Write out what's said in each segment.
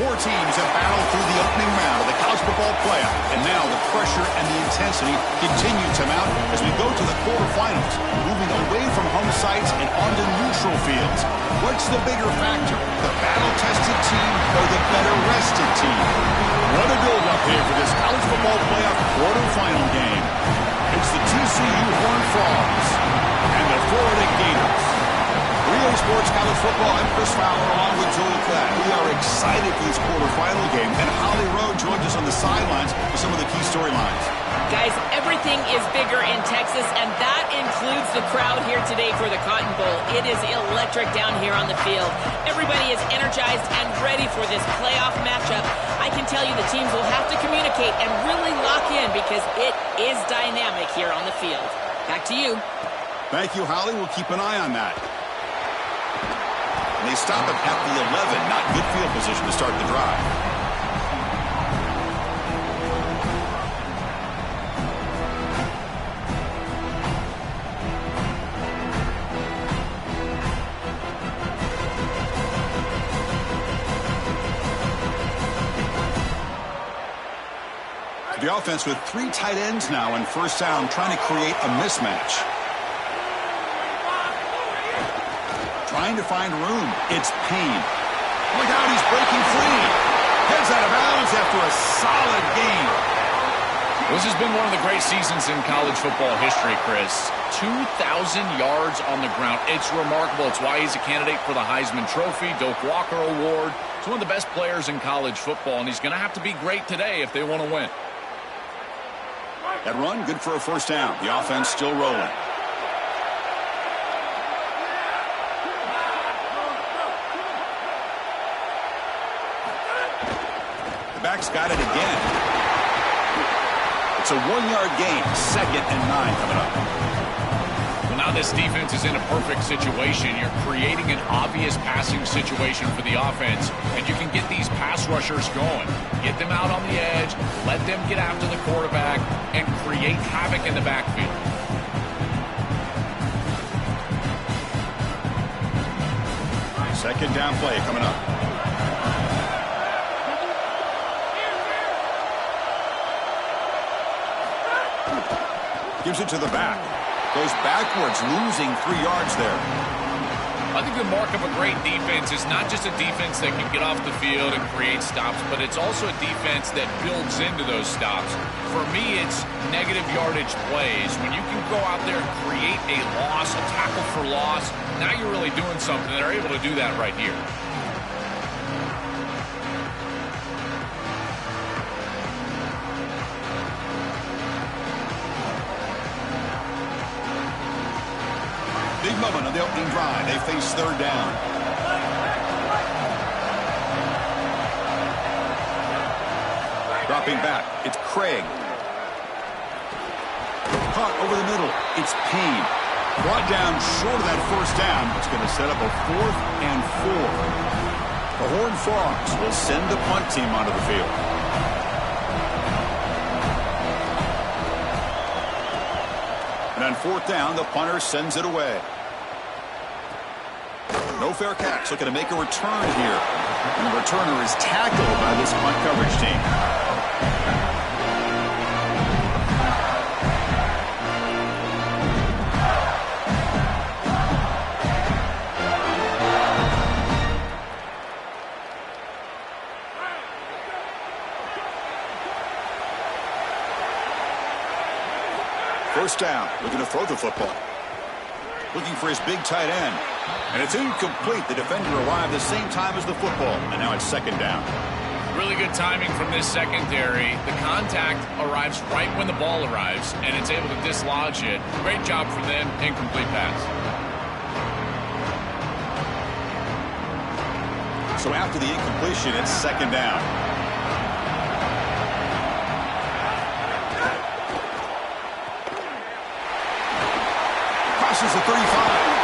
Four teams have battled through the opening round of the college football playoff, and now the pressure and the intensity continue to mount as we go to the quarterfinals, moving away from home sites and onto neutral fields. What's the bigger factor, the battle-tested team or the better-rested team? What a build-up here for this college football playoff quarterfinal game. It's the TCU Horned Frogs and the Florida Gators. Relay Sports College Football, I'm Chris Fowler along with Joel Klatt. We are excited for this quarterfinal game, and Holly Rowe joins us on the sidelines with some of the key storylines. Guys, everything is bigger in Texas, and that includes the crowd here today for the Cotton Bowl. It is electric down here on the field. Everybody is energized and ready for this playoff matchup. I can tell you the teams will have to communicate and really lock in because it is dynamic here on the field. Back to you. Thank you, Holly. We'll keep an eye on that. And they stop it at the 11, not good field position to start the drive. The offense with three tight ends now in first down, trying to create a mismatch. Trying to find room. It's Payne. Look out, he's breaking free. Heads out of bounds after a solid game. This has been one of the great seasons in college football history, Chris. 2,000 yards on the ground. It's remarkable. It's why he's a candidate for the Heisman Trophy, Doak Walker Award. He's one of the best players in college football, and he's going to have to be great today if they want to win. That run, good for a first down. The offense still rolling. The back's got it again. It's a 1-yard gain. 2nd and 9 coming up. Well, now this defense is in a perfect situation. You're creating an obvious passing situation for the offense, and you can get these pass rushers going. Get them out on the edge, let them get after the quarterback, and create havoc in the backfield. Second down play coming up. Gives it to the back. Goes backwards, losing 3 yards there. I think the mark of a great defense is not just a defense that can get off the field and create stops, but it's also a defense that builds into those stops. For me, it's negative yardage plays. When you can go out there and create a loss, a tackle for loss, now you're really doing something. They're able to do that right here. Big moment on the opening drive. They face third down. Dropping back. It's Craig. Caught over the middle. It's Payne. Brought down short of that first down. It's going to set up a 4th and 4. The Horned Frogs will send the punt team onto the field. And on 4th down, the punter sends it away. No fair catch. Looking to make a return here. And the returner is tackled by this punt coverage team. First down, looking to throw the football. Looking for his big tight end. And it's incomplete. The defender arrived the same time as the football. And now it's 2nd down. Really good timing from this secondary. The contact arrives right when the ball arrives, and it's able to dislodge it. Great job for them. Incomplete pass. So after the incompletion, it's 2nd down. Crosses the 35.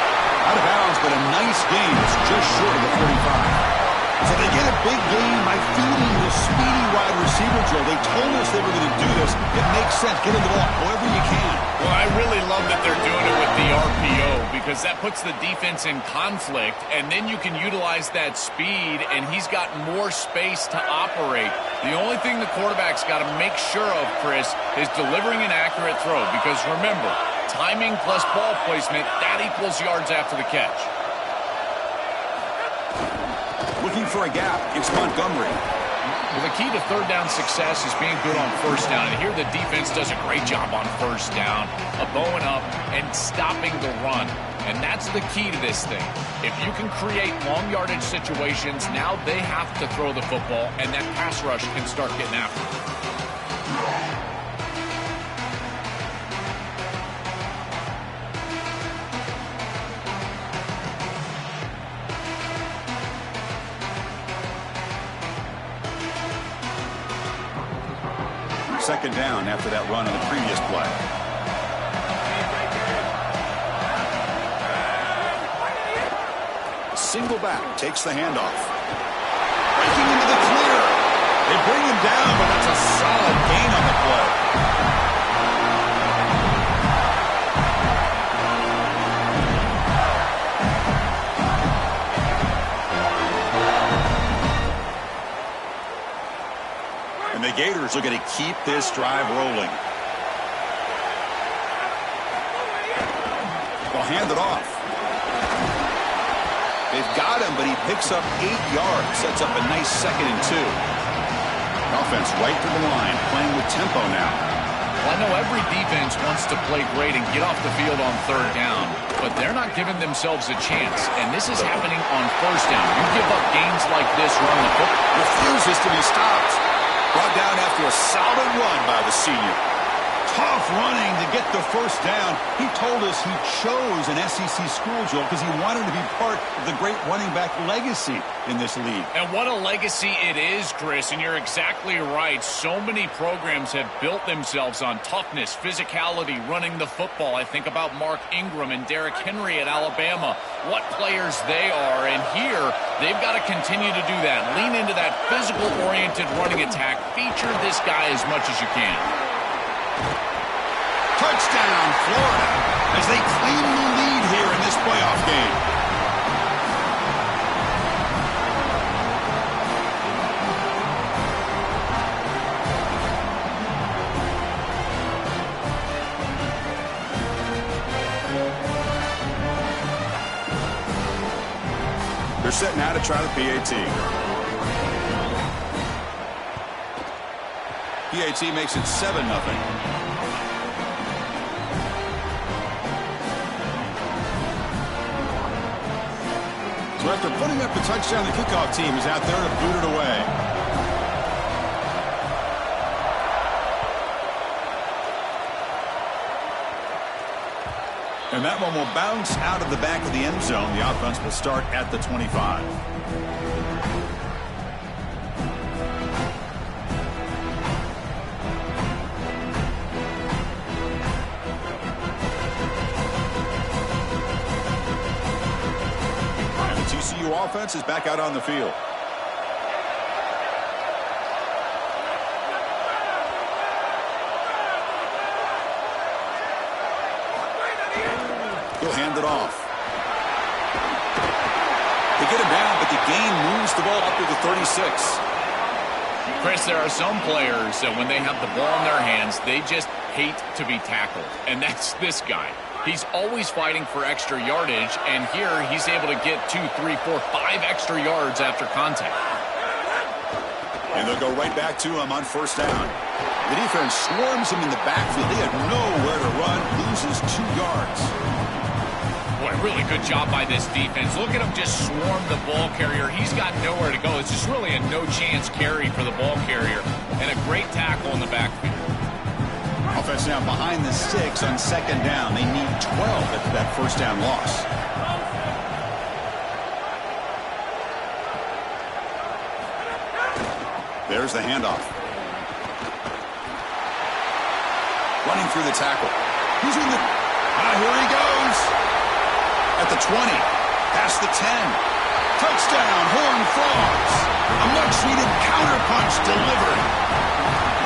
Out of bounds, but a nice gain. It's just short of the 45. So they get a big gain by feeding the speedy wide receiver drill. They told us they were going to do this. It makes sense. Get him the ball however you can. Well, I really love that they're doing it with the RPO because that puts the defense in conflict, and then you can utilize that speed, and he's got more space to operate. The only thing the quarterback's got to make sure of, Chris, is delivering an accurate throw because, remember, timing plus ball placement, that equals yards after the catch. Looking for a gap. It's Montgomery. Well, the key to third down success is being good on first down. And here the defense does a great job on first down, bowing up and stopping the run. And that's the key to this thing. If you can create long yardage situations, now they have to throw the football, and that pass rush can start getting after it. Second down after that run on the previous play. Single back takes the handoff. Breaking into the clear. They bring him down, but that's a solid gain on the play. And the Gators are going to keep this drive rolling. They'll hand it off. They've got him, but he picks up 8 yards. Sets up a nice 2nd and 2. Offense right to the line, playing with tempo now. Well, I know every defense wants to play great and get off the field on third down, but they're not giving themselves a chance, and this is happening on first down. You give up gains like this, run the football. Refuses to be stopped. Brought down after a solid run by the senior. Tough running to get the first down. He told us he chose an SEC school, Joel, because he wanted to be part of the great running back legacy in this league. And what a legacy it is, Chris, and you're exactly right. So many programs have built themselves on toughness, physicality, running the football. I think about Mark Ingram and Derrick Henry at Alabama. What players they are, and here they've got to continue to do that. Lean into that physical-oriented running attack. Feature this guy as much as you can. Touchdown, Florida, as they claim the lead here in this playoff game. They're set now to try the PAT. PAT makes it 7-0. So after putting up the touchdown, the kickoff team is out there to boot it away. And that one will bounce out of the back of the end zone. The offense will start at the 25. TCU offense is back out on the field. He'll hand it off. They get him down, but the gain moves the ball up to the 36. Chris, there are some players that when they have the ball in their hands, they just hate to be tackled, and that's this guy. He's always fighting for extra yardage, and here he's able to get 2, 3, 4, 5 extra yards after contact. And they'll go right back to him on first down. The defense swarms him in the backfield. They had nowhere to run, loses 2 yards. Boy, really good job by this defense. Look at him just swarm the ball carrier. He's got nowhere to go. It's just really a no-chance carry for the ball carrier, and a great tackle in the backfield. Offense now behind the 6 on second down. They need 12 after that first down loss. There's the handoff. Running through the tackle. He's in the... here he goes. At the 20. Past the 10. Touchdown, Horned Frogs. A much-needed counterpunch delivered.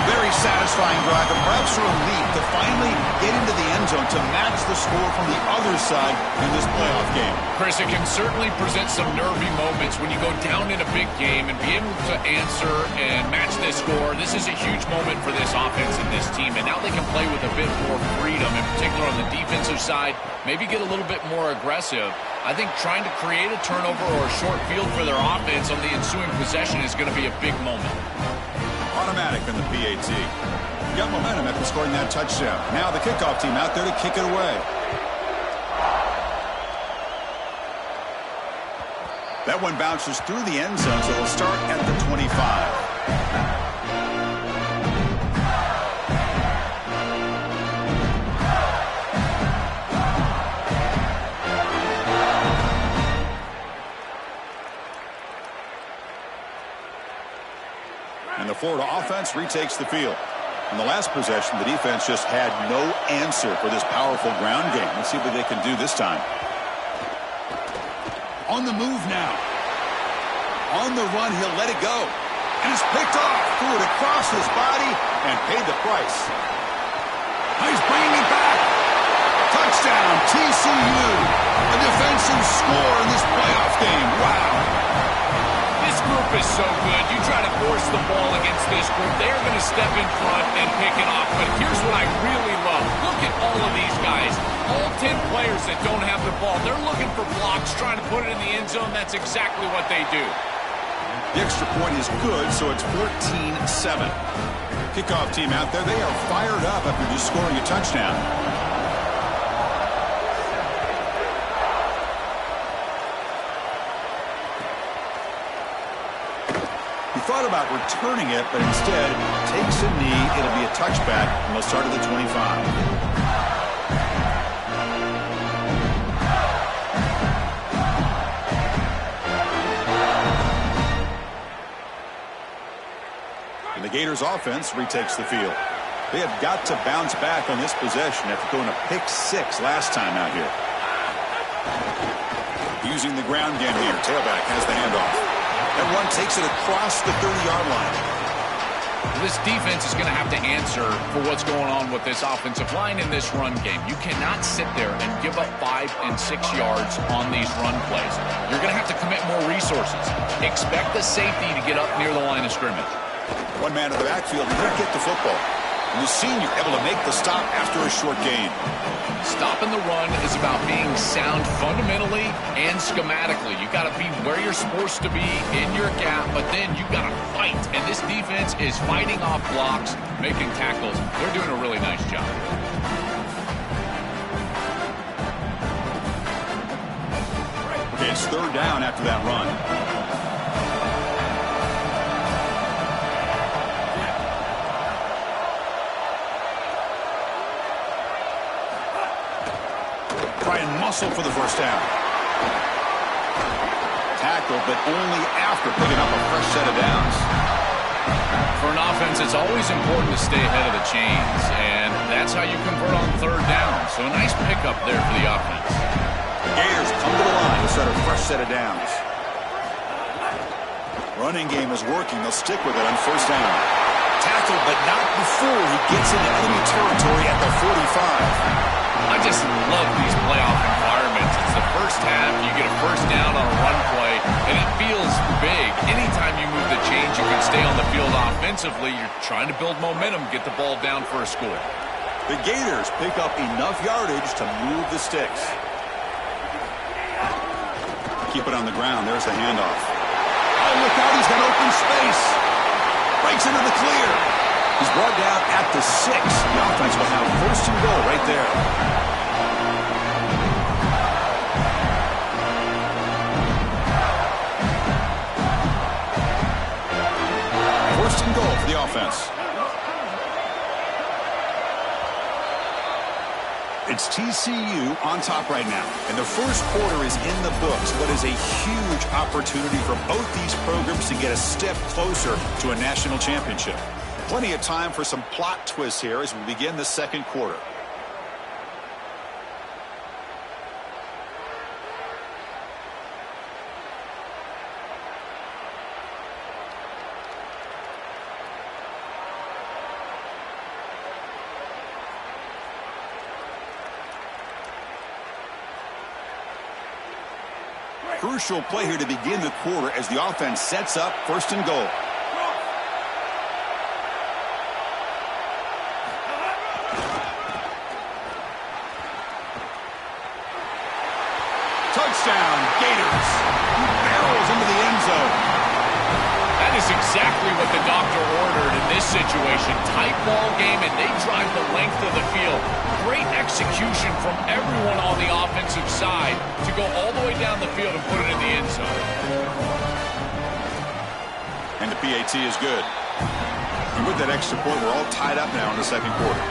Very satisfying drive, and perhaps a relief to finally get into the end zone to match the score from the other side in this playoff game. Chris, it can certainly present some nervy moments when you go down in a big game and be able to answer and match this score. This is a huge moment for this offense and this team, and now they can play with a bit more freedom, in particular on the defensive side, maybe get a little bit more aggressive. I think trying to create a turnover or a short field for their offense on the ensuing possession is going to be a big moment. Automatic in the PAT. Got momentum after scoring that touchdown. Now the kickoff team out there to kick it away. That one bounces through the end zone, so it'll start at the 25. And the Florida offense retakes the field. In the last possession, the defense just had no answer for this powerful ground game. Let's see what they can do this time. On the move now. On the run, he'll let it go. And it's picked off. Threw it across his body and paid the price. He's bringing it back. Touchdown, TCU. A defensive score in this playoff game. Wow. This group is so good. You try to force the ball against this group, they're going to step in front and pick it off. But here's what I really love. Look at all of these guys. All 10 players that don't have the ball. They're looking for blocks, trying to put it in the end zone. That's exactly what they do. The extra point is good, so it's 14-7. Kickoff team out there, they are fired up after just scoring a touchdown. He thought about returning it, but instead takes a knee. It'll be a touchback, and they'll start at the 25. And the Gators offense retakes the field. They have got to bounce back on this possession after going a pick 6 last time out here. Using the ground game here. Tailback has the handoff. That run takes it across the 30-yard line. This defense is going to have to answer for what's going on with this offensive line in this run game. You cannot sit there and give up 5 and 6 yards on these run plays. You're going to have to commit more resources. Expect the safety to get up near the line of scrimmage. One man in the backfield didn't get the football. And the senior able to make the stop after a short gain. Stopping the run is about being sound fundamentally and schematically. You got to be where you're supposed to be in your gap, but then you got to fight. And this defense is fighting off blocks, making tackles. They're doing a really nice job. Okay, it's third down after that run. Try and muscle for the first down. Tackle, but only after picking up a fresh set of downs. For an offense, it's always important to stay ahead of the chains, and that's how you convert on third down. So a nice pickup there for the offense. The Gators come to the line to set a fresh set of downs. Running game is working. They'll stick with it on first down. Tackle, but not before he gets into enemy territory at the 45. I just love these playoff environments. It's the first half. You get a first down on a run play, and it feels big. Anytime you move the chains, you can stay on the field offensively. You're trying to build momentum, get the ball down for a score. The Gators pick up enough yardage to move the sticks. Keep it on the ground. There's the handoff. Oh, look out. He's got open space. Breaks into the clear. He's brought down at the 6. The offense will have first and goal right there. First and goal for the offense. It's TCU on top right now. And the first quarter is in the books. What is a huge opportunity for both these programs to get a step closer to a national championship. Plenty of time for some plot twists here as we begin the second quarter. Crucial play here to begin the quarter as the offense sets up 1st and goal. Touchdown, Gators. Barrels into the end zone. That is exactly what the doctor ordered in this situation. Tight ball game, and they drive the length of the field. Great execution from everyone on the offensive side to go all the way down the field and put it in the end zone. And the PAT is good. And with that extra point, we're all tied up now in the 2nd quarter.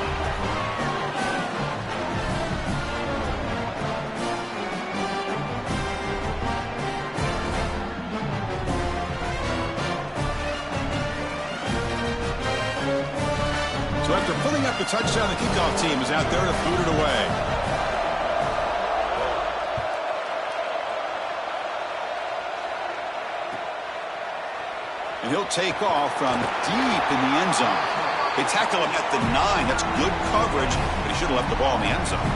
So after pulling up the touchdown, the kickoff team is out there to boot it away. And he'll take off from deep in the end zone. They tackle him at the 9. That's good coverage, but he should have left the ball in the end zone.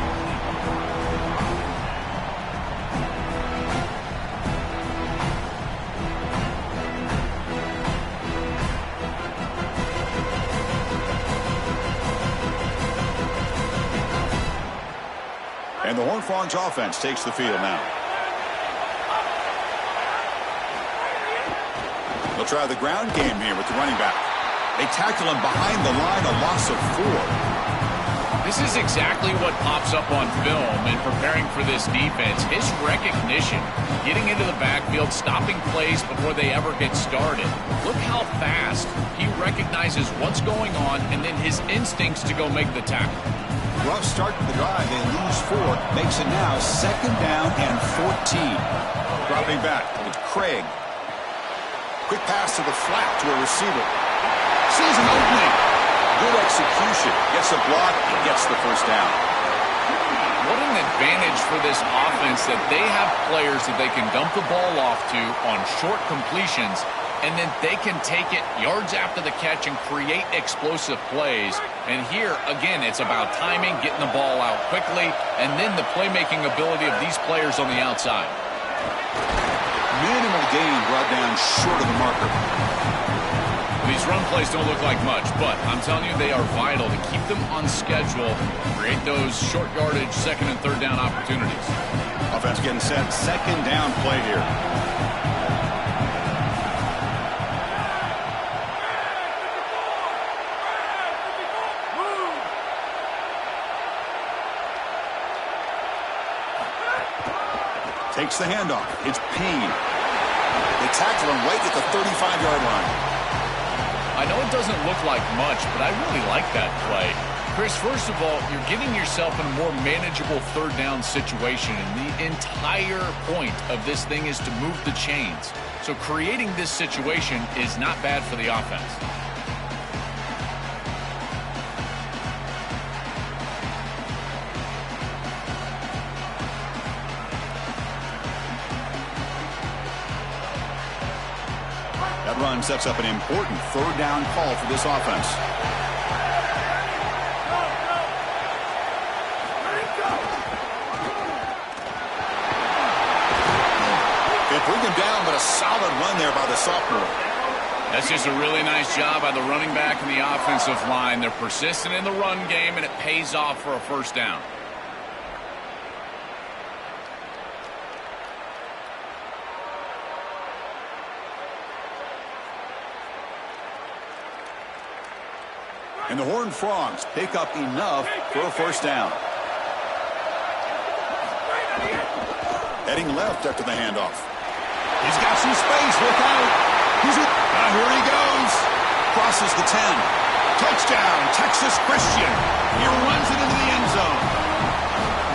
And the Horned Frogs offense takes the field now. They'll try the ground game here with the running back. They tackle him behind the line, a loss of 4. This is exactly what pops up on film in preparing for this defense. His recognition, getting into the backfield, stopping plays before they ever get started. Look how fast he recognizes what's going on and then his instincts to go make the tackle. Rough start to the drive. They lose 4. Makes it now 2nd down and 14. Dropping back. It's Craig. Quick pass to the flat to a receiver. Sees an opening. Good execution. Gets a block and gets the 1st down. What an advantage for this offense that they have players that they can dump the ball off to on short completions, and then they can take it yards after the catch and create explosive plays. And here, again, it's about timing, getting the ball out quickly, and then the playmaking ability of these players on the outside. Minimal gain brought down short of the marker. These run plays don't look like much, but I'm telling you, they are vital to keep them on schedule, create those short yardage 2nd and 3rd down opportunities. Offense getting set. 2nd down play here. Takes the handoff. It's Payne. They tackle him right at the 35-yard line. I know it doesn't look like much, but I really like that play. Chris, first of all, you're getting yourself in a more manageable 3rd down situation, and the entire point of this thing is to move the chains. So creating this situation is not bad for the offense. That run sets up an important 3rd down call for this offense. They bring him down, but a solid run there by the sophomore. That's just a really nice job by the running back and the offensive line. They're persistent in the run game, and it pays off for a 1st down. And the Horned Frogs pick up enough for a 1st down. Heading left after the handoff. He's got some space. Look out. Here he goes. Crosses the 10. Touchdown, Texas Christian. He runs it into the end zone.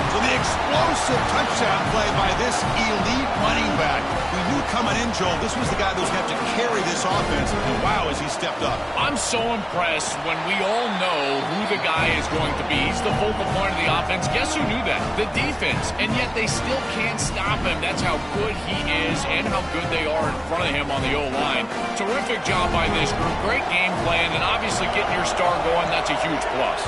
So the explosive touchdown play by this elite running back. We knew coming in, Joel, this was the guy that was going to have to carry this offense. And wow, has he stepped up. I'm so impressed when we all know who the guy is going to be. He's the focal point of the offense. Guess who knew that? The defense. And yet they still can't stop him. That's how good he is and how good they are in front of him on the O-line. Terrific job by this group. Great game plan, and obviously getting your star going, that's a huge plus.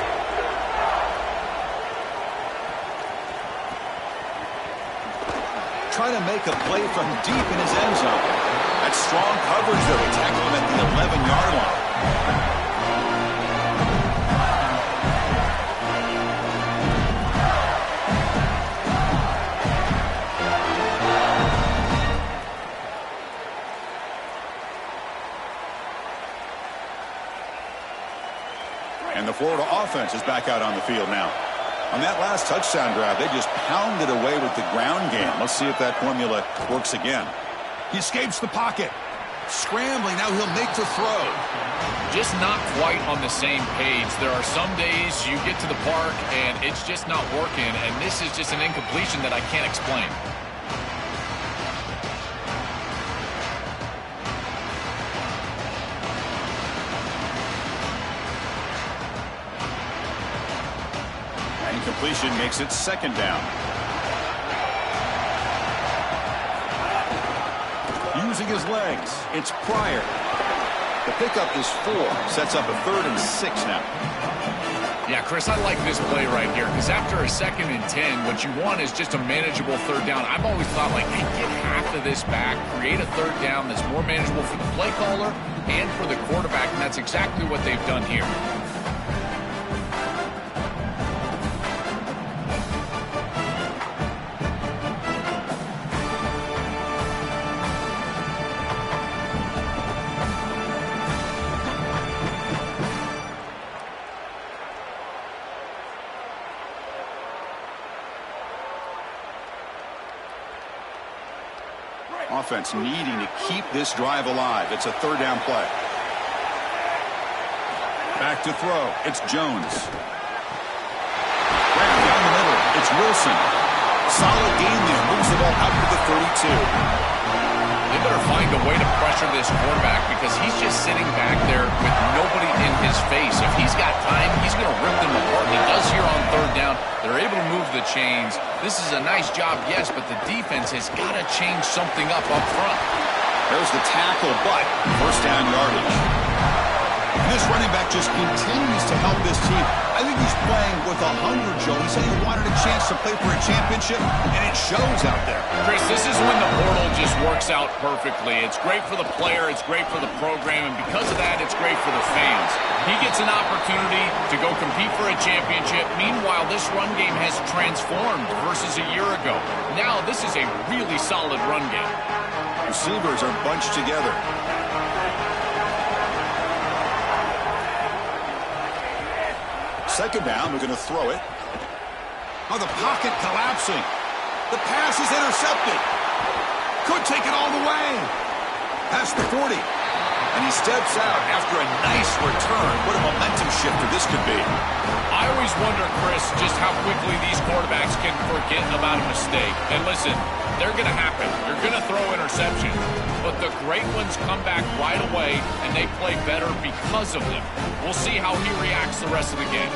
trying to make a play from deep in his end zone. That's strong coverage, though. They tackle him at the 11-yard line. And the Florida offense is back out on the field now. On that last touchdown drive, they just pounded away with the ground game. Let's see if that formula works again. He escapes the pocket. Scrambling, now he'll make the throw. Just not quite on the same page. There are some days you get to the park and it's just not working, and this is just an incompletion that I can't explain. Incompletion makes it second down. Using his legs, it's Pryor. The pickup is 4. Sets up a 3rd and 6 now. Yeah, Chris, I like this play right here because after a 2nd and 10, what you want is just a manageable 3rd down. I've always thought, like, hey, get half of this back, create a 3rd down that's more manageable for the play caller and for the quarterback, and that's exactly what they've done here. Offense needing to keep this drive alive. It's a 3rd down play. Back to throw. It's Jones. Back down the middle. It's Wilson. Solid game there. Moves the ball out to the 32. They better find a way to pressure this quarterback because he's just sitting back there with nobody in his face. If he's got time, he's going to rip them apart. And he does here on 3rd down. They're able to move the chains. This is a nice job, yes, but the defense has got to change something up front. There's the tackle, but 1st down yardage. This running back just continues to help this team. I think he's playing with a hunger, Joe. He said he wanted a chance to play for a championship, and it shows out there. Chris, this is when the portal just works out perfectly. It's great for the player, it's great for the program, and because of that, it's great for the fans. He gets an opportunity to go compete for a championship. Meanwhile, this run game has transformed versus a year ago. Now, this is a really solid run game. Receivers are bunched together. Second down, we're going to throw it. Oh, the pocket collapsing. The pass is intercepted. Could take it all the way. Past the 40. And he steps out after a nice return. What a momentum shifter this could be. I always wonder, Chris, just how quickly these quarterbacks can forget about a mistake. And listen, they're going to happen. You're going to throw interceptions. But the great ones come back right away, and they play better because of them. We'll see how he reacts the rest of the game.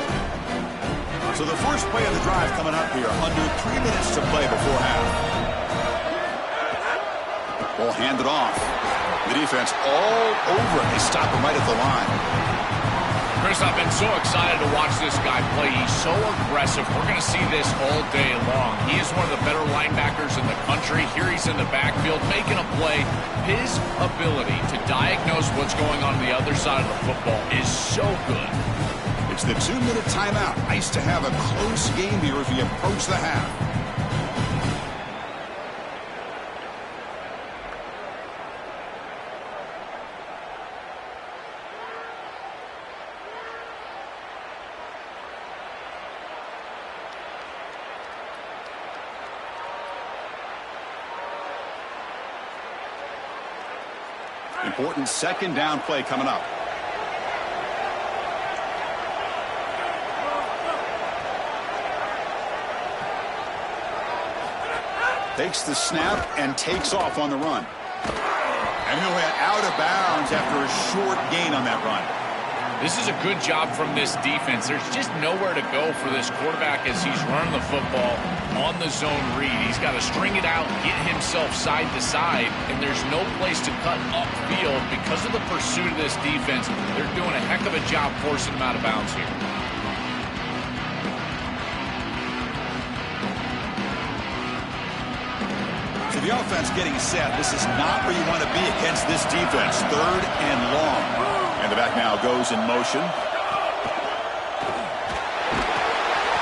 So the first play of the drive coming up here. Under 3 minutes to play before half. Ball handed off. The defense all over it. They stop him right at the line. Chris, I've been so excited to watch this guy play. He's so aggressive. We're going to see this all day long. He is one of the better linebackers in the country. Here he's in the backfield making a play. His ability to diagnose what's going on the other side of the football is so good. It's the 2-minute timeout. Nice to have a close game here as we approach the half. Important 2nd down play coming up. Takes the snap and takes off on the run. And he'll head out of bounds after a short gain on that run. This is a good job from this defense. There's just nowhere to go for this quarterback as he's running the football on the zone read. He's got to string it out, get himself side to side, and there's no place to cut upfield because of the pursuit of this defense. They're doing a heck of a job forcing him out of bounds here. So The offense getting set. This is not where you want to be against this defense. 3rd and long. And the back now goes in motion.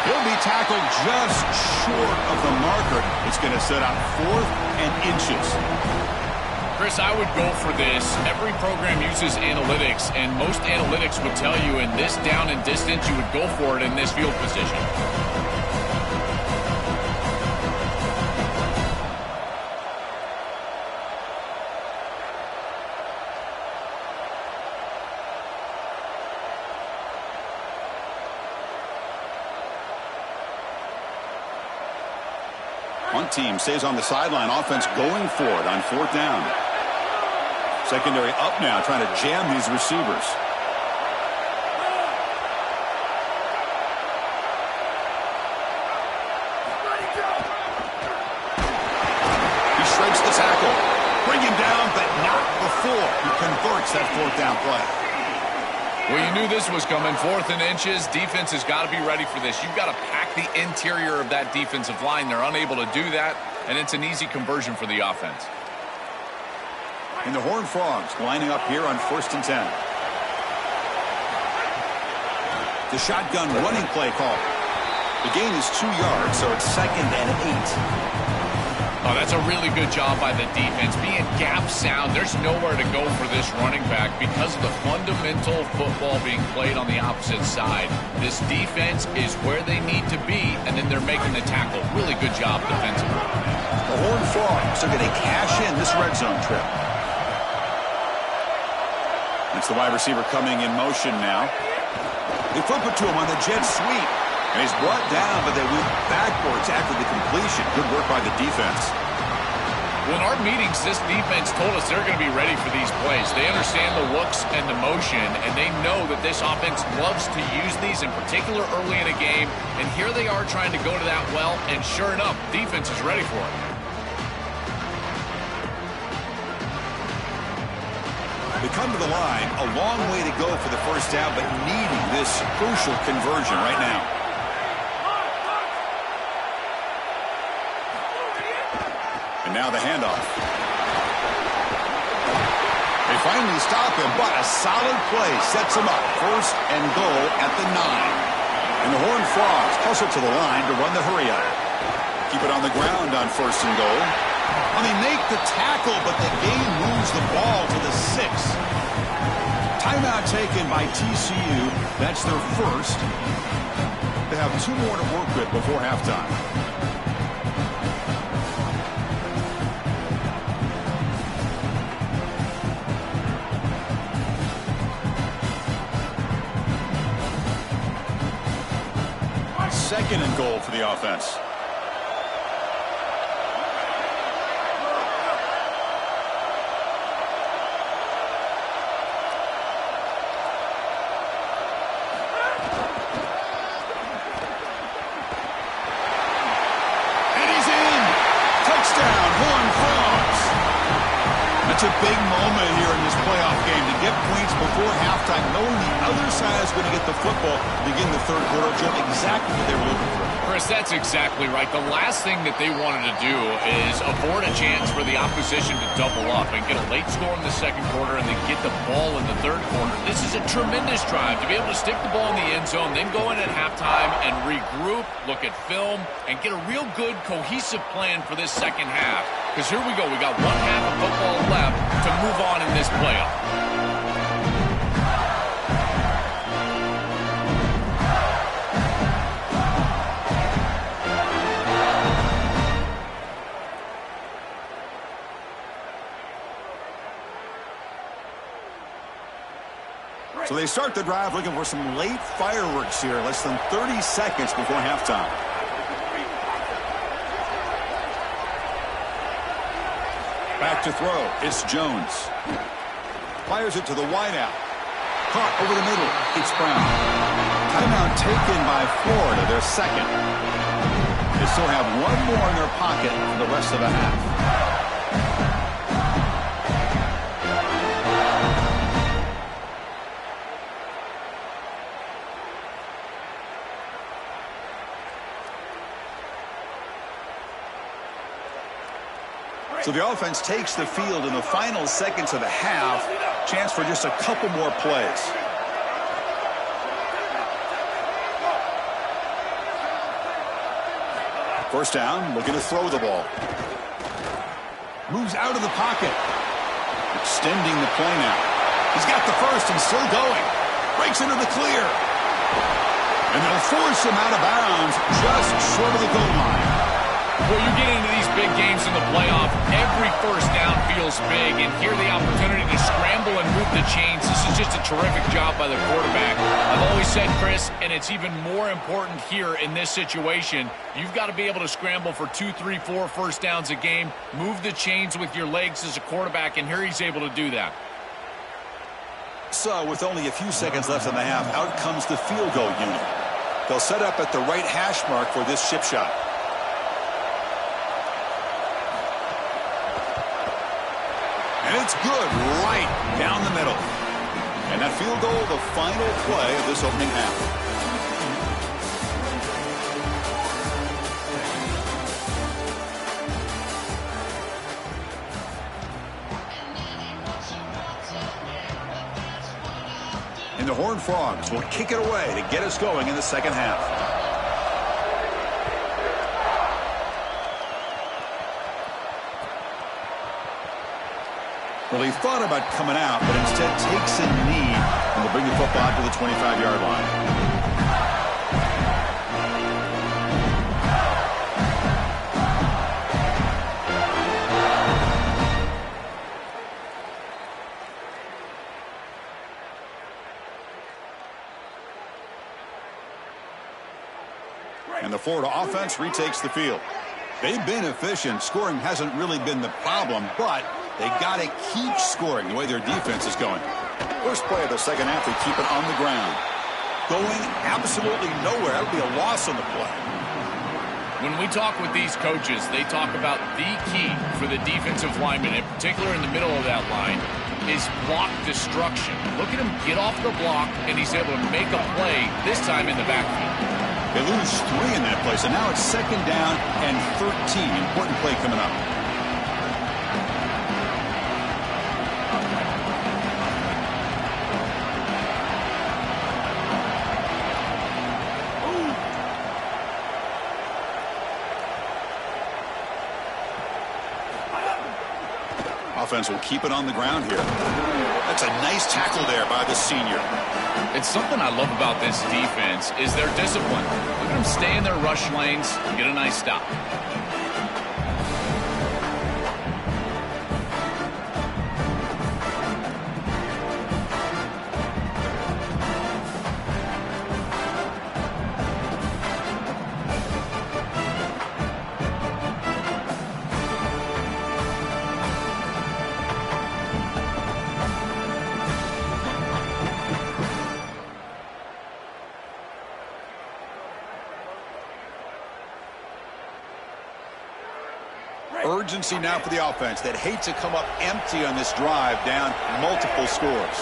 He'll be tackled just short of the marker. It's going to set out 4th and inches. Chris, I would go for this. Every program uses analytics, and most analytics would tell you in this down and distance, you would go for it in this field position. One team stays on the sideline. Offense going for it on 4th down. Secondary up now, trying to jam these receivers. He shrinks the tackle. Bring him down, but not before he converts that 4th down play. Well, you knew this was coming. 4th and inches. Defense has got to be ready for this. You've got to pack the interior of that defensive line. They're unable to do that, and it's an easy conversion for the offense. And the Horned Frogs lining up here on 1st and 10. The shotgun running play call. The gain is 2 yards, so it's 2nd and 8. Oh, that's a really good job by the defense. Being gap sound, there's nowhere to go for this running back because of the fundamental football being played on the opposite side. This defense is where they need to be, and then they're making the tackle. Really good job defensively. The Horned Frogs are going to cash in this red zone trip. It's the wide receiver coming in motion now. They flip it to him on the jet sweep. And he's brought down, but they went backwards after the completion. Good work by the defense. Well, in our meetings, this defense told us they're going to be ready for these plays. They understand the looks and the motion, and they know that this offense loves to use these, in particular early in a game. And here they are trying to go to that well, and sure enough, defense is ready for it. They come to the line, a long way to go for the 1st down, but needing this crucial conversion right now. And now the handoff. They finally stop him, but a solid play sets him up. 1st and goal at the 9. And the Horned Frogs hustle to the line to run the hurry up. Keep it on the ground on 1st and goal. Well, they make the tackle, but the game moves the ball to the 6. Timeout taken by TCU. That's their 1st. They have 2 more to work with before halftime. Second and goal for the offense. And he's in! Touchdown, Horned Frogs! That's a big moment here in this playoff game to get points before halftime, knowing the other side is going to get the football to begin the 3rd quarter. Joe, exactly what they were looking for. Chris, that's exactly right. The last thing that they wanted to do is afford a chance for the opposition to double up and get a late score in the 2nd quarter and then get the ball in the 3rd quarter. This is a tremendous drive to be able to stick the ball in the end zone, then go in at halftime and regroup, look at film, and get a real good cohesive plan for this 2nd half. Because here we go. We got 1 half of football left to move on in this playoff. So they start the drive looking for some late fireworks here, less than 30 seconds before halftime. Back to throw. It's Jones. Fires it to the wideout. Caught over the middle. It's Brown. Timeout taken by Florida, their 2nd. They still have 1 more in their pocket for the rest of the half. So the offense takes the field in the final seconds of the half. Chance for just a couple more plays. First down, looking to throw the ball. Moves out of the pocket. Extending the play now. He's got the first and still going. Breaks into the clear. And they'll force him out of bounds just short of the goal line. Well, you get into these big games in the playoff, every first down feels big, and here the opportunity to scramble and move the chains. This is just a terrific job by the quarterback. I've always said, Chris, and it's even more important here in this situation, you've got to be able to scramble for 2, 3, 4 first downs a game, move the chains with your legs as a quarterback, and here he's able to do that. So, with only a few seconds left in the half, out comes the field goal unit. They'll set up at the right hash mark for this chip shot. And it's good right down the middle. And that field goal, the final play of this opening half. And the Horned Frogs will kick it away to get us going in the second half. Well, he thought about coming out, but instead takes a knee and will bring the football to the 25-yard line. And the Florida offense retakes the field. They've been efficient. Scoring hasn't really been the problem, but they got to keep scoring the way their defense is going. First play of the second half, they keep it on the ground. Going absolutely nowhere. That would be a loss on the play. When we talk with these coaches, they talk about the key for the defensive lineman, in particular in the middle of that line, is block destruction. Look at him get off the block, and he's able to make a play, this time in the backfield. They lose 3 in that play, so now it's second down and 13. Important play coming up. Offense will keep it on the ground here. That's a nice tackle there by the senior. It's something I love about this defense is their discipline. Look at them stay in their rush lanes and get a nice stop. Urgency now for the offense that hate to come up empty on this drive, down multiple scores.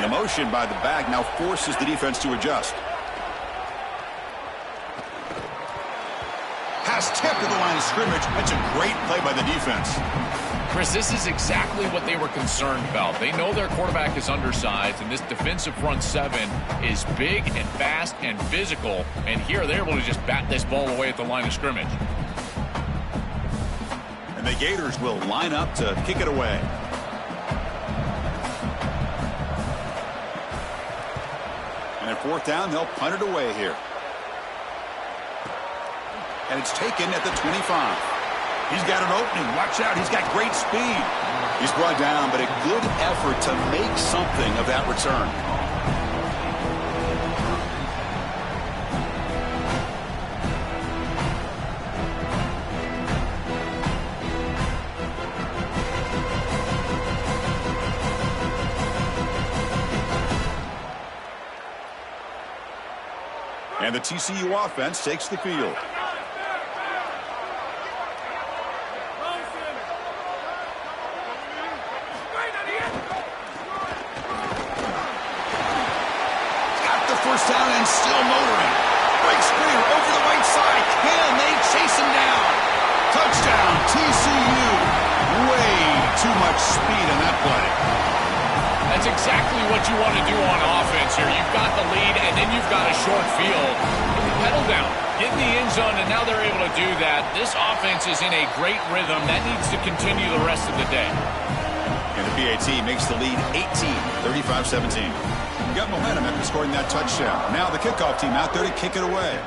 The motion by the back now forces the defense to adjust. Pass tipped to the line of scrimmage. That's a great play by the defense. Chris, this is exactly what they were concerned about. They know their quarterback is undersized, and this defensive front seven is big and fast and physical, and here they're able to just bat this ball away at the line of scrimmage. And the Gators will line up to kick it away. And at fourth down, they'll punt it away here. And it's taken at the 25. He's got an opening. Watch out. He's got great speed. He's brought down, but a good effort to make something of that return. And the TCU offense takes the field. Got the first down and still motoring. Breaks free over the right side. Can they chase him down? Touchdown, TCU. much speed in that play. That's exactly what you want to do on offense here. You've got the lead, and then you've got a short field. Pedal down, get in the end zone, and now they're able to do that. This offense is in a great rhythm. That needs to continue the rest of the day. And the PAT makes the lead 18, 35-17. Got momentum after scoring that touchdown. Now the kickoff team out there to kick it away.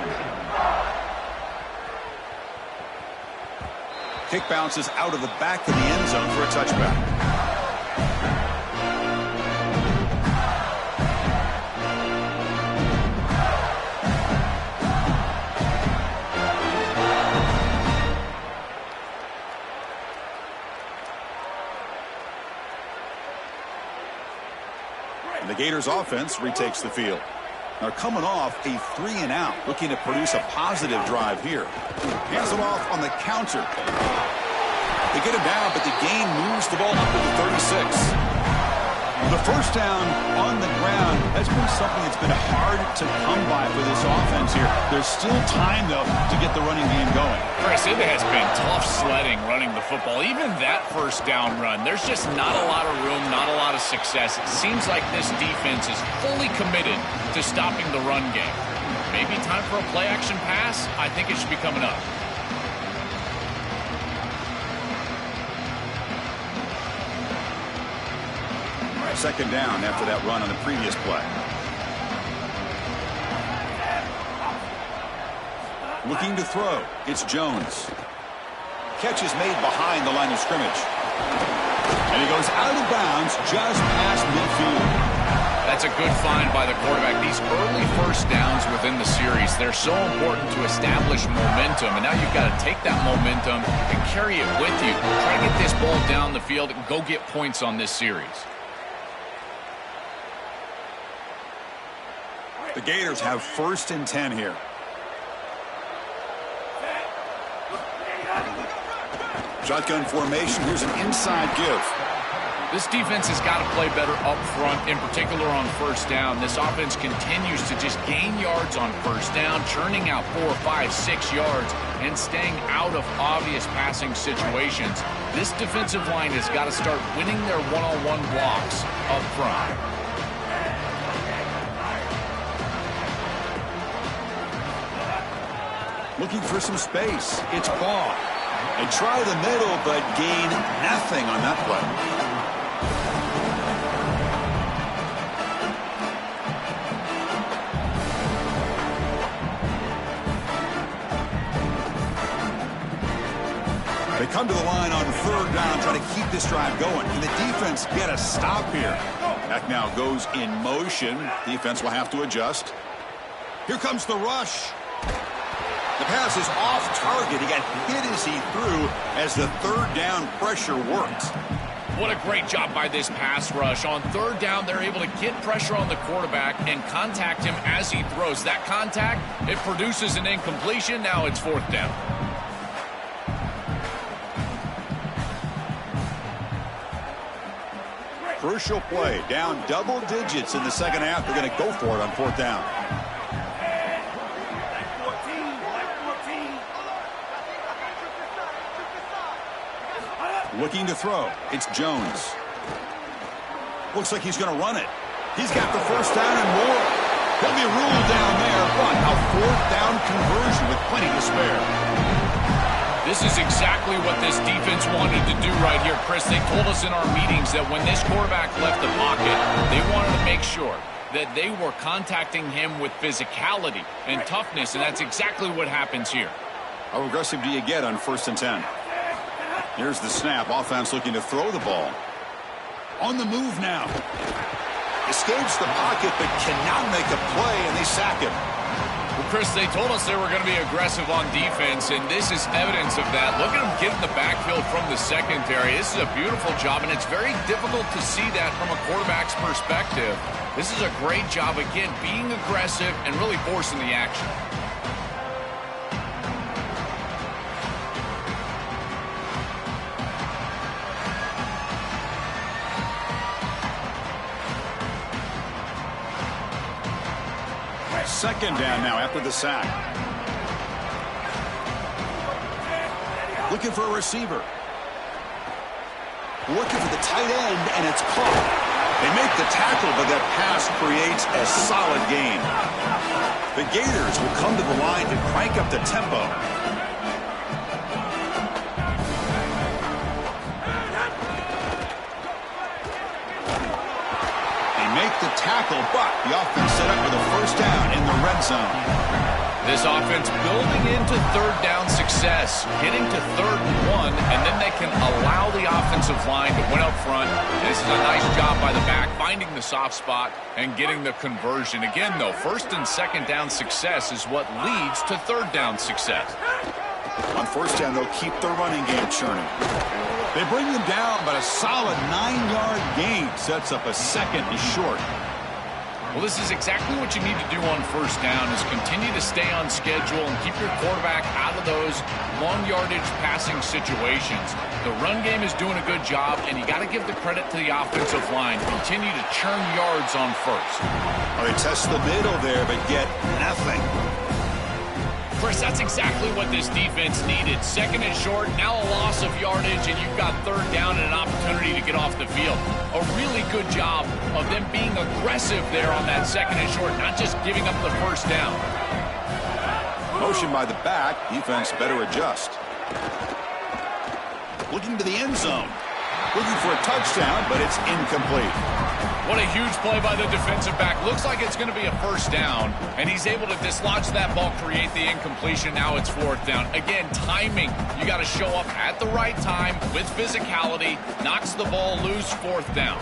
Kick bounces out of the back of the end zone for a touchback. And the Gators offense retakes the field. They're coming off a 3-and-out, looking to produce a positive drive here. Hands it off on the counter. They get him down, but the gain moves the ball up to the 36. The first down on the ground has been something that's been hard to come by for this offense here. There's still time, though, to get the running game going. Chris, it has been tough sledding running the football. Even that first down run, there's just not a lot of room, not a lot of success. It seems like this defense is fully committed to stopping the run game. Maybe time for a play-action pass? I think it should be coming up. Second down after that run on the previous play. Looking to throw. It's Jones. Catch is made behind the line of scrimmage. And he goes out of bounds just past midfield. That's a good find by the quarterback. These early first downs within the series, they're so important to establish momentum. And now you've got to take that momentum and carry it with you. Try to get this ball down the field and go get points on this series. The Gators have 1st and 10 here. Shotgun formation. Here's an inside give. This defense has got to play better up front, in particular on first down. This offense continues to just gain yards on first down, churning out 4, 5, 6 yards, and staying out of obvious passing situations. This defensive line has got to start winning their one-on-one blocks up front. Looking for some space. It's Ball. And try the middle, but gain nothing on that play. They come to the line on 3rd down, trying to keep this drive going. Can the defense get a stop here? That now goes in motion. Defense will have to adjust. Here comes the rush. The pass is off target. He got hit as he threw as the 3rd down pressure worked. What a great job by this pass rush. On 3rd down, they're able to get pressure on the quarterback and contact him as he throws. That contact, it produces an incompletion. Now it's 4th down. Crucial play. Down double digits in the second half. They're going to go for it on 4th down. Looking to throw. It's Jones. Looks like he's going to run it. He's got the first down and more. He'll be ruled down there, but a 4th down conversion with plenty to spare. This is exactly what this defense wanted to do right here, Chris. They told us in our meetings that when this quarterback left the pocket, they wanted to make sure that they were contacting him with physicality and toughness, and that's exactly what happens here. How aggressive do you get on 1st and 10? Here's the snap. Offense looking to throw the ball. On the move now. Escapes the pocket, but cannot make a play, and they sack him. Well, Chris, they told us they were going to be aggressive on defense, and this is evidence of that. Look at them get in the backfield from the secondary. This is a beautiful job, and it's very difficult to see that from a quarterback's perspective. This is a great job, again, being aggressive and really forcing the action. Second down now after the sack. Looking for a receiver. Looking for the tight end, and it's caught. They make the tackle, but that pass creates a solid gain. The Gators will come to the line to crank up the tempo. They make the tackle, but the offense set up with a first down in the red zone. This offense building into third down success, getting to 3rd and 1, and then they can allow the offensive line to win up front. This is a nice job by the back, finding the soft spot and getting the conversion. Again, though, 1st and 2nd down success is what leads to 3rd down success. On 1st down, they'll keep their running game churning. They bring them down, but a solid 9-yard gain sets up a 2nd and short. Well, this is exactly what you need to do on 1st down, is continue to stay on schedule and keep your quarterback out of those long yardage passing situations. The run game is doing a good job, and you got to give the credit to the offensive line. Continue to churn yards on 1st. All right, test the middle there, but get nothing. Chris, that's exactly what this defense needed. 2nd and short, now a loss of yardage, and you've got 3rd down and an opportunity to get off the field. A really good job of them being aggressive there on that 2nd and short, not just giving up the 1st down. Motion by the back. Defense better adjust. Looking to the end zone. Looking for a touchdown, but it's incomplete. What a huge play by the defensive back. Looks like it's going to be a 1st down, and he's able to dislodge that ball, create the incompletion. Now it's 4th down. Again, timing. You got to show up at the right time with physicality. Knocks the ball loose, 4th down.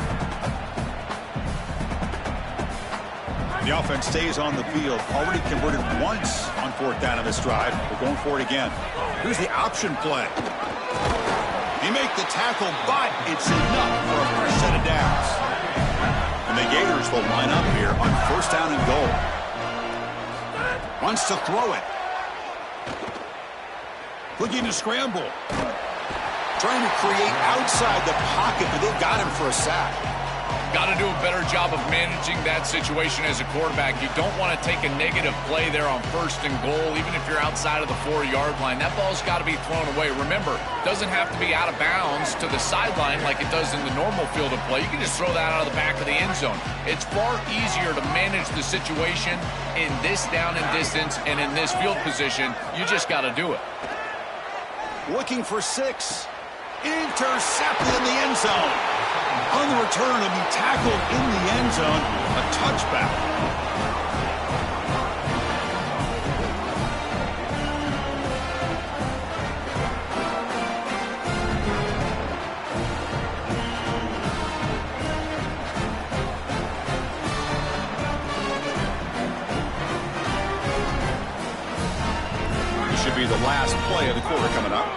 The offense stays on the field. Already converted once on 4th down of this drive. We're going for it again. Here's the option play. They make the tackle, but it's enough for a fresh set of downs. And the Gators will line up here on 1st down and goal. Wants to throw it. Looking to scramble. Trying to create outside the pocket, but they've got him for a sack. Got to do a better job of managing that situation as a quarterback. You don't want to take a negative play there on 1st and goal, even if you're outside of the 4-yard line. That ball's got to be thrown away. Remember, it doesn't have to be out of bounds to the sideline like it does in the normal field of play. You can just throw that out of the back of the end zone. It's far easier to manage the situation in this down and distance and in this field position. You just got to do it. Looking for 6. Intercepted in the end zone. On the return, he'll be tackled in the end zone. A touchback. This should be the last play of the quarter coming up.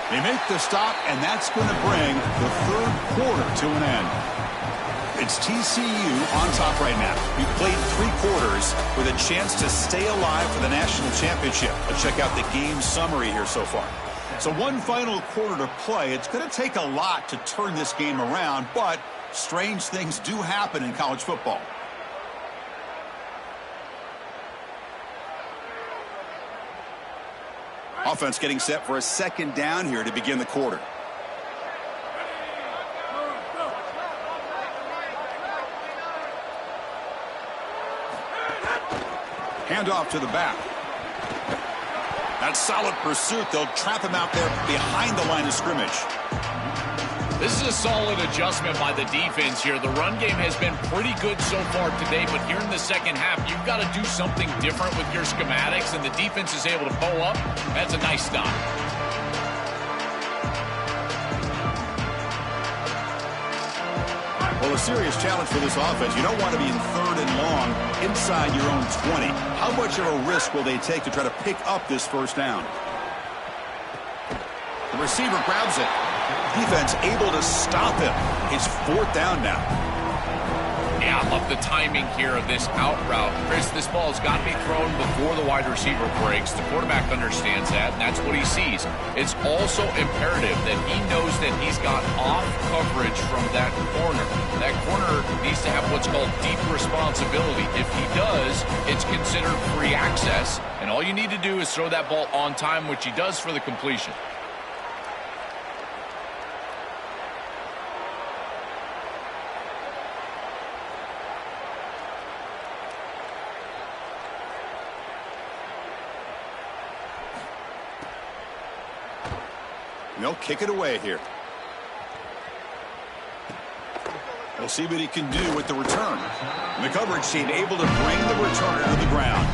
They make the stop, and that's going to bring the 3rd quarter to an end. It's TCU on top right now. We've played 3 quarters with a chance to stay alive for the national championship. Let's check out the game summary here so far. So one final quarter to play. It's going to take a lot to turn this game around, but strange things do happen in college football. Offense getting set for a 2nd down here to begin the quarter. Handoff to the back. That's solid pursuit. They'll trap him out there behind the line of scrimmage. This is a solid adjustment by the defense here. The run game has been pretty good so far today, but here in the 2nd half, you've got to do something different with your schematics, and the defense is able to pull up. That's a nice stop. Well, a serious challenge for this offense. You don't want to be in 3rd and long inside your own 20. How much of a risk will they take to try to pick up this 1st down? The receiver grabs it. Defense able to stop him. It's 4th down now. Yeah, Love the timing here of this out route. Chris, this ball has got to be thrown before the wide receiver breaks. The quarterback understands that, and that's what he sees. It's also imperative that he knows that he's got off coverage from that corner. That corner needs to have what's called deep responsibility. If he does, it's considered free access, and all you need to do is throw that ball on time, which he does for the completion. They'll kick it away here. We'll see what he can do with the return. And the coverage team able to bring the returner to the ground.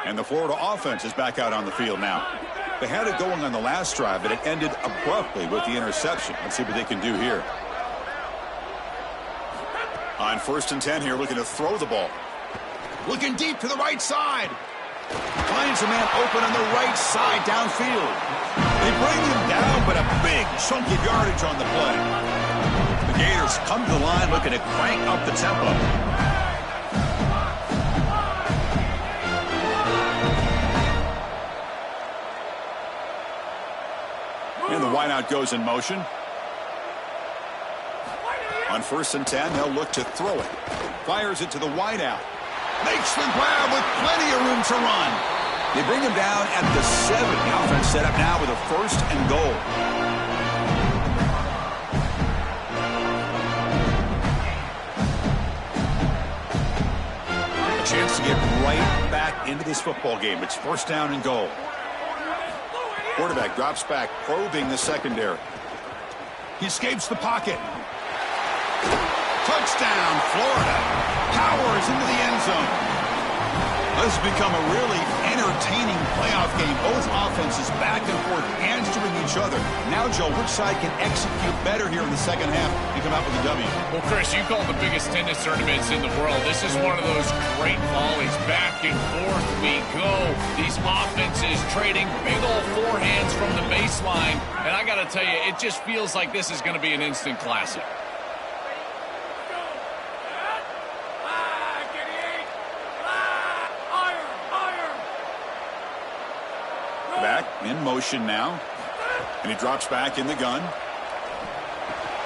And the Florida offense is back out on the field now. They had it going on the last drive, but it ended abruptly with the interception. Let's see what they can do here. On 1st and 10 here, looking to throw the ball. Looking deep to the right side. Finds a man open on the right side downfield. They bring him down, but a big chunk of yardage on the play. The Gators come to the line looking to crank up the tempo. And the wideout goes in motion. On 1st and 10, they'll look to throw it. Fires it to the wideout. Makes the grab with plenty of room to run. They bring him down at the 7. The offense set up now with a 1st and goal. A chance to get right back into this football game. It's 1st down and goal. Quarterback drops back, probing the secondary. He escapes the pocket. Touchdown, Florida. Powers into the end zone. This has become a really entertaining playoff game. Both offenses back and forth, answering each other. Now, Joe, which side can execute better here in the second half and come out with a W? Well, Chris, you call the biggest tennis tournaments in the world. This is one of those great volleys. Back and forth we go. These offenses trading big old forehands from the baseline. And I got to tell you, it just feels like this is going to be an instant classic. Back in motion now. And he drops back in the gun.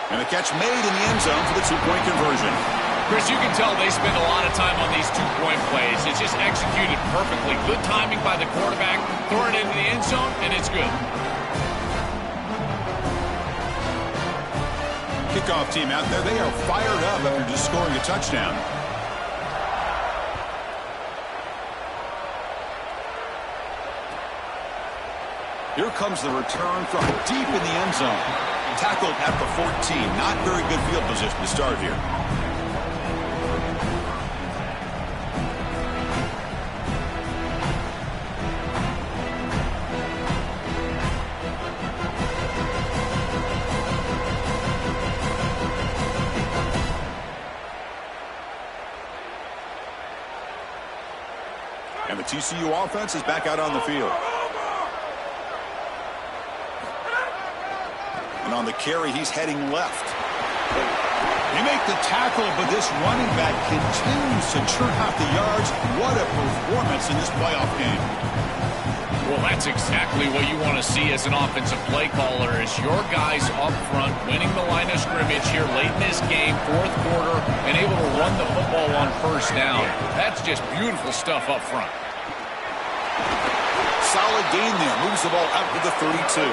And a catch made in the end zone for the 2-point conversion. Chris, you can tell they spend a lot of time on these 2-point plays. It's just executed perfectly. Good timing by the quarterback. Throw it into the end zone, and it's good. Kickoff team out there. They are fired up after just scoring a touchdown. Here comes the return from deep in the end zone. Tackled at the 14. Not very good field position to start here. And the TCU offense is back out on the field. And on the carry, he's heading left. They make the tackle, but this running back continues to churn out the yards. What a performance in this playoff game. Well, that's exactly what you want to see as an offensive play caller, is your guys up front winning the line of scrimmage here late in this game, 4th quarter, and able to run the football on 1st down. That's just beautiful stuff up front. Solid gain there. Moves the ball out to the 32.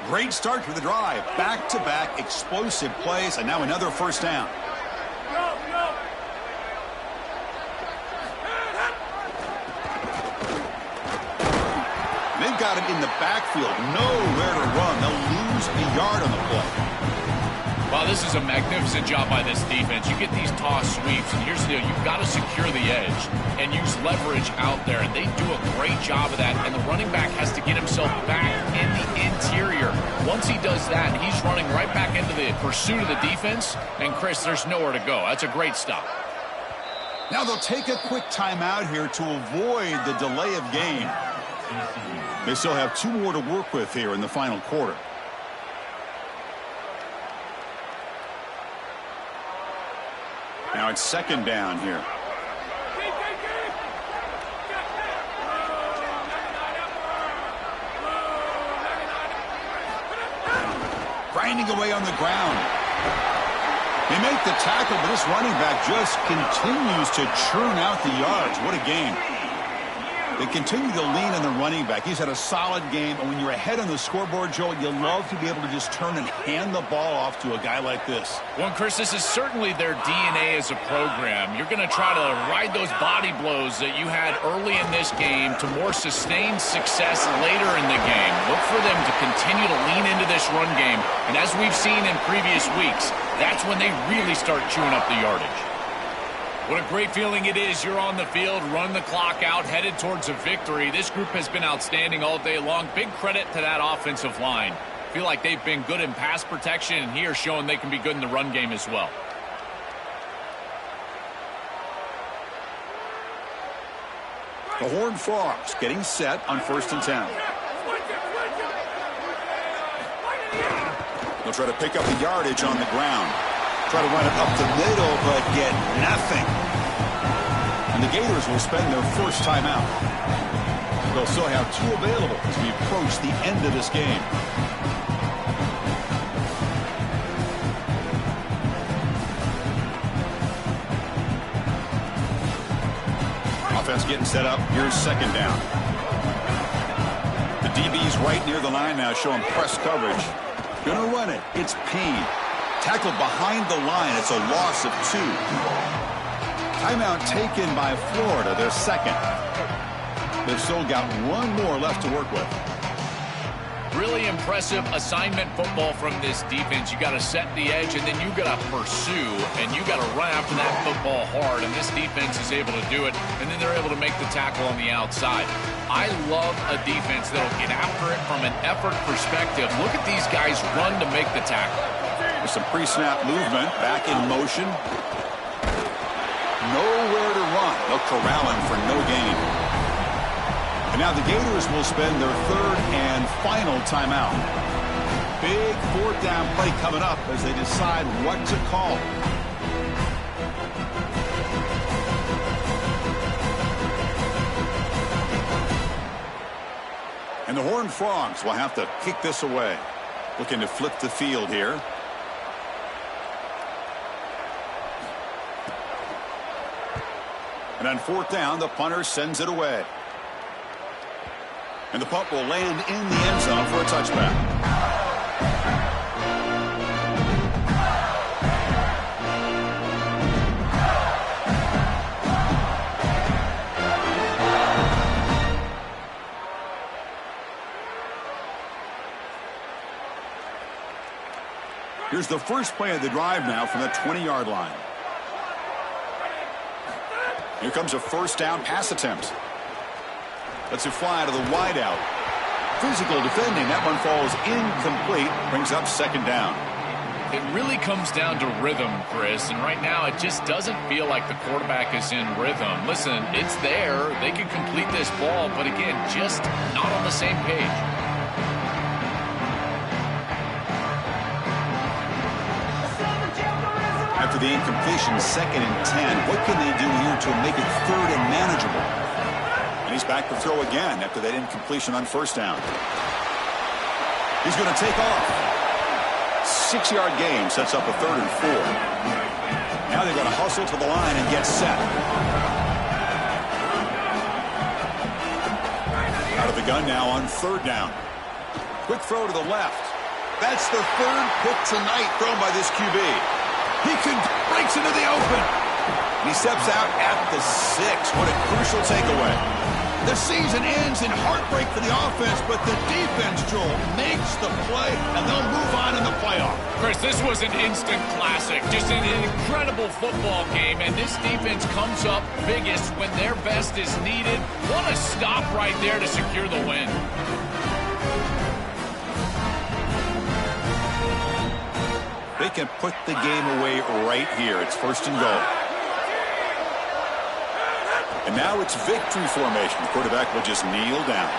Great start to the drive. Back-to-back explosive plays, and now another 1st down. They've got him in the backfield. Nowhere to run. They'll lose a yard on the play. Well, this is a magnificent job by this defense. You get these toss sweeps, and here's the deal. You've got to secure the edge and use leverage out there, and they do a great job of that, and the running back has to get himself back in the interior. Once he does that, he's running right back into the pursuit of the defense, and, Chris, there's nowhere to go. That's a great stop. Now they'll take a quick timeout here to avoid the delay of game. They still have 2 more to work with here in the final quarter. Now it's 2nd down here. Grinding away on the ground. They make the tackle, but this running back just continues to churn out the yards. What a game. They continue to lean on the running back. He's had a solid game, and when you're ahead on the scoreboard, Joe, you love to be able to just turn and hand the ball off to a guy like this. Well, Chris, this is certainly their DNA as a program. You're going to try to ride those body blows that you had early in this game to more sustained success later in the game. Look for them to continue to lean into this run game, and as we've seen in previous weeks, that's when they really start chewing up the yardage. What a great feeling it is. You're on the field, run the clock out, headed towards a victory. This group has been outstanding all day long. Big credit to that offensive line. Feel like they've been good in pass protection, and here showing they can be good in the run game as well. The Horned Frogs getting set on 1st and 10. They'll try to pick up the yardage on the ground. Try to run it up the middle, but get nothing. And the Gators will spend their first timeout. They'll still have 2 available as we approach the end of this game. Offense getting set up. Here's 2nd down. The DB's right near the line now, showing press coverage. Gonna run it. It's Payne. Tackled behind the line. It's a loss of 2. Timeout taken by Florida, their 2nd. They've still got 1 more left to work with. Really impressive assignment football from this defense. You got to set the edge, and then you got to pursue, and you got to run after that football hard, and this defense is able to do it, and then they're able to make the tackle on the outside. I love a defense that'll get after it from an effort perspective. Look at these guys run to make the tackle. There's some pre-snap movement, back in motion. Nowhere to run. They'll corral him for no gain. And now the Gators will spend their 3rd and final timeout. Big 4th down play coming up as they decide what to call. And the Horned Frogs will have to kick this away. Looking to flip the field here. And on 4th down, the punter sends it away. And the punt will land in the end zone for a touchback. Here's the first play of the drive now from the 20-yard line. Here comes a 1st down pass attempt. Lets it fly to the wideout. Physical defending. That one falls incomplete. Brings up 2nd down. It really comes down to rhythm, Chris, and right now it just doesn't feel like the quarterback is in rhythm. Listen, it's there. They can complete this ball, but again, just not on the same page. After the incompletion, 2nd and 10. What can they do here to make it 3rd and manageable? And he's back to throw again after that incompletion on 1st down. He's going to take off. 6-yard gain sets up a 3rd and 4. Now they've got to hustle to the line and get set. Out of the gun now on 3rd down. Quick throw to the left. That's the 3rd pick tonight thrown by this QB. He breaks into the open. And he steps out at the 6. What a crucial takeaway. The season ends in heartbreak for the offense, but the defense, Joel, makes the play, and they'll move on in the playoff. Chris, this was an instant classic. Just an incredible football game, and this defense comes up biggest when their best is needed. What a stop right there to secure the win. They can put the game away right here. It's 1st and goal. And now it's victory formation. The quarterback will just kneel down.